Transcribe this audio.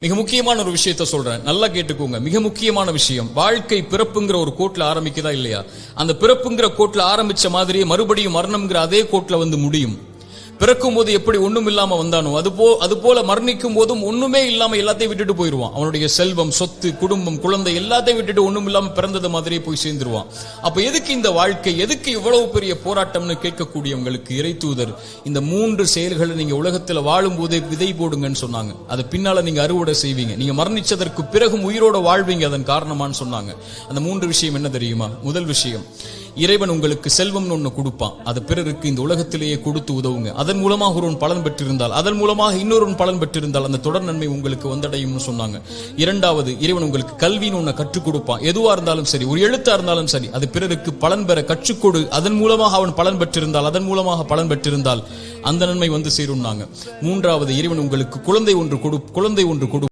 மிக முக்கியமான ஒரு விஷயத்த சொல்றேன், நல்லா கேட்டுக்கோங்க. மிக முக்கியமான விஷயம், வாழ்க்கை பிறப்புங்கிற ஒரு கோட்ல ஆரம்பிக்குதா இல்லையா? அந்த பிறப்புங்கிற கோட்ல ஆரம்பிச்ச மாதிரியே மறுபடியும் மரணம்ங்கிற அதே கோட்ல வந்து முடியும். பிறக்கும் போது எப்படி ஒண்ணும் இல்லாம வந்தானோ அது போல மரணிக்கும் போதும் ஒண்ணுமே இல்லாம எல்லாத்தையும் விட்டுட்டு போயிருவான். அவனுடைய செல்வம், சொத்து, குடும்பம், குழந்தை எல்லாத்தையும் விட்டுட்டு ஒண்ணும் இல்லாம பிறந்தது மாதிரியே போய் சேர்ந்துருவான். அப்ப எதுக்கு இந்த வாழ்க்கை, எதுக்கு இவ்வளவு பெரிய போராட்டம்னு கேட்கக்கூடியவங்களுக்கு இறை தூதர் இந்த 3 செயல்களை நீங்க உலகத்துல வாழும் போதே விதை போடுங்கன்னு சொன்னாங்க. அது பின்னால நீங்க அறுவடை செய்வீங்க, நீங்க மரணிச்சதற்கு பிறகும் உயிரோட வாழ்வீங்க, அதன் காரணமான்னு சொன்னாங்க. அந்த 3 விஷயம் என்ன தெரியுமா? முதல் விஷயம், இறைவன் உங்களுக்கு செல்வம்னு ஒண்ணு கொடுப்பான், அது பிறருக்கு இந்த உலகத்திலேயே கொடுத்து உதவுங்க. அதன் மூலமாக ஒருவன் பலன் பெற்றிருந்தால், அதன் மூலமாக இன்னொருவன் பலன் பெற்றிருந்தால் அந்த தொடர் நன்மை உங்களுக்கு வந்தடையும்னு சொன்னாங்க. இரண்டாவது, இறைவன் உங்களுக்கு கல்வின்னு ஒண்ணு கற்றுக் கொடுப்பான். எதுவா இருந்தாலும் சரி, ஒரு எழுத்தா இருந்தாலும் சரி, அது பிறருக்கு பலன் பெற கற்றுக்கொடு. அதன் மூலமாக அவன் பலன் பெற்றிருந்தால், அதன் மூலமாக பலன் பெற்றிருந்தால் அந்த நன்மை வந்து சேரும்னாங்க. மூன்றாவது, இறைவன் உங்களுக்கு குழந்தை ஒன்று கொடு